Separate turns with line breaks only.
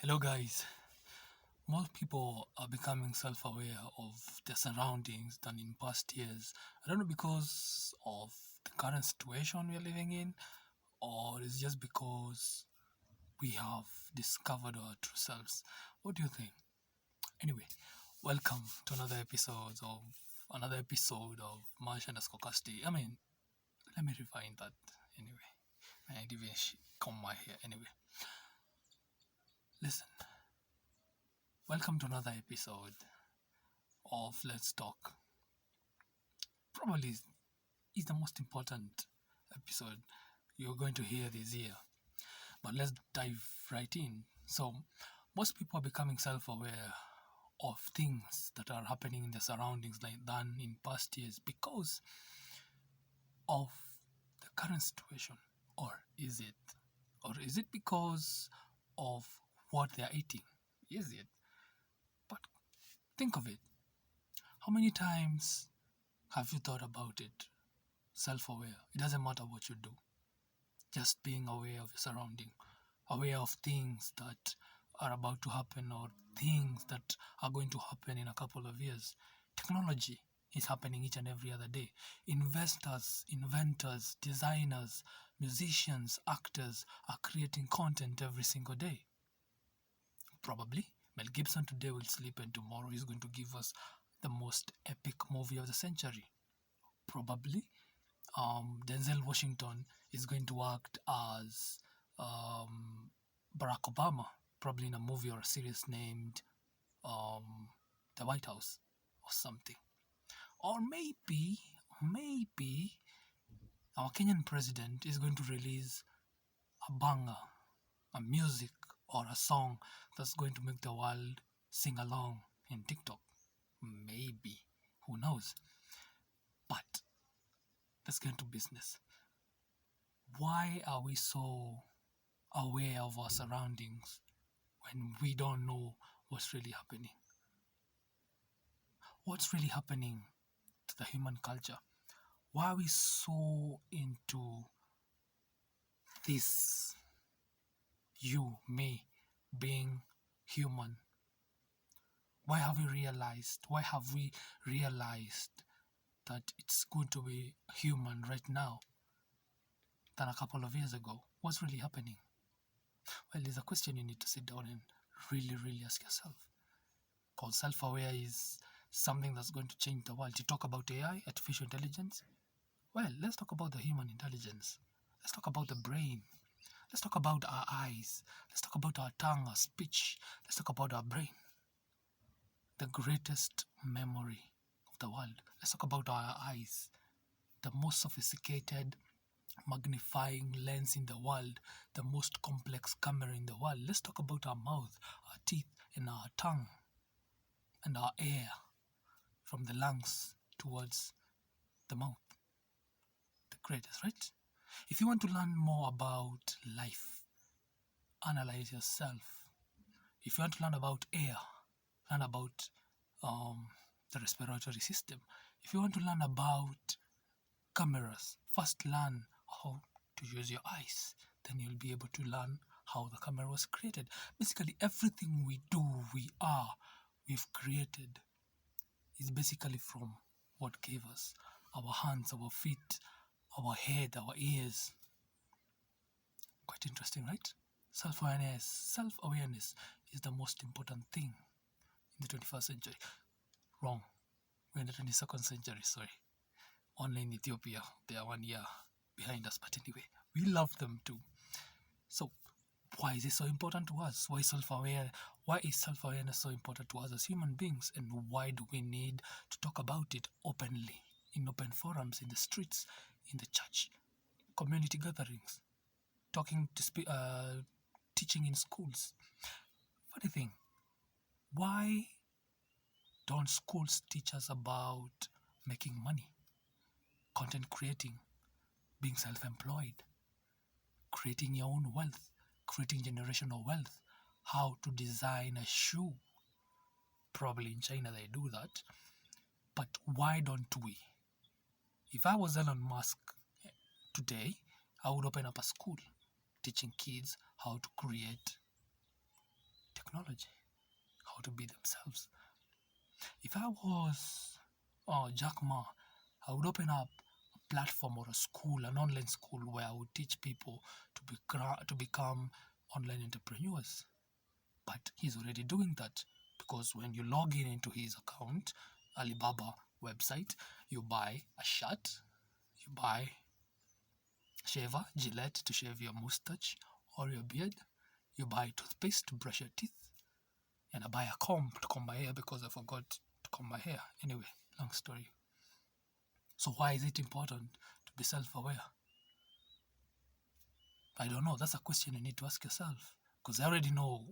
Hello, guys. More people are becoming self aware of their surroundings than in past years. I don't know because of the current situation we are living in, or it's just because we have discovered our true selves. What do you think? Anyway, welcome to another episode of Marsh and Skokasti. Let me refine that anyway. I didn't even comb my hair anyway. Listen, welcome to another episode of Let's Talk. Probably is the most important episode you're going to hear this year. But let's dive right in. So, most people are becoming self aware of things that are happening in their surroundings like than in past years because of the current situation. Or is it? Or is it because of what they are eating? Is it? But think of it. How many times have you thought about it? Self aware. It doesn't matter what you do. Just being aware of your surrounding, aware of things that are about to happen or things that are going to happen in a couple of years. Technology is happening each and every other day. Investors, inventors, designers, musicians, actors are creating content every single day. Probably Mel Gibson today will sleep and tomorrow he's going to give us the most epic movie of the century. Probably Denzel Washington is going to act as Barack Obama, probably in a movie or a series named um, The White House or something. Or maybe our Kenyan president is going to release a banger, a music or a song that's going to make the world sing along in TikTok. Maybe. Who knows? But let's get into business. Why are we so aware of our surroundings when we don't know what's really happening? What's really happening to the human culture? Why are we so into this, you, me, being human? Why have we realized that it's good to be human right now than a couple of years ago? What's really happening? Well, it's a question you need to sit down and really ask yourself. Because self-aware is something that's going to change the world. You talk about AI, artificial intelligence. Well, let's talk about the human intelligence. Let's talk about the brain. Let's talk about our eyes. Let's talk about our tongue, our speech. Let's talk about our brain. The greatest memory of the world. Let's talk about our eyes. The most sophisticated magnifying lens in the world. The most complex camera in the world. Let's talk about our mouth, our teeth, and our tongue. And our air from the lungs towards the mouth. The greatest, right? If you want to learn more about life, analyze yourself. If you want to learn about air, learn about the respiratory system. If you want to learn about cameras, first learn how to use your eyes. Then you'll be able to learn how the camera was created. Basically, everything we do, we've created is basically from what gave us our hands, our feet, our head, our ears. Quite interesting, right? Self-awareness is the most important thing in the 21st century. Wrong. We're in the 22nd century, sorry. Only in Ethiopia, they are 1 year behind us. But anyway, we love them too. So, why is it so important to us? Why is self-awareness so important to us as human beings? And why do we need to talk about it openly, in open forums, in the streets, in the church, community gatherings, teaching in schools? Funny thing, why don't schools teach us about making money, content creating, being self-employed, creating your own wealth, creating generational wealth, how to design a shoe? Probably in China they do that. But why don't we? If I was Elon Musk today, I would open up a school teaching kids how to create to be themselves. If I was Jack Ma, I would open up a platform or a school, an online school, where I would teach people to become online entrepreneurs. But he's already doing that, because when you log in into his account, Alibaba website, you buy a shirt, you buy shaver, Gillette to shave your mustache or your beard, you buy toothpaste to brush your teeth, and I buy a comb to comb my hair because I forgot to comb my hair. Anyway, long story. So why is it important to be self-aware? I don't know. That's a question you need to ask yourself, because I already know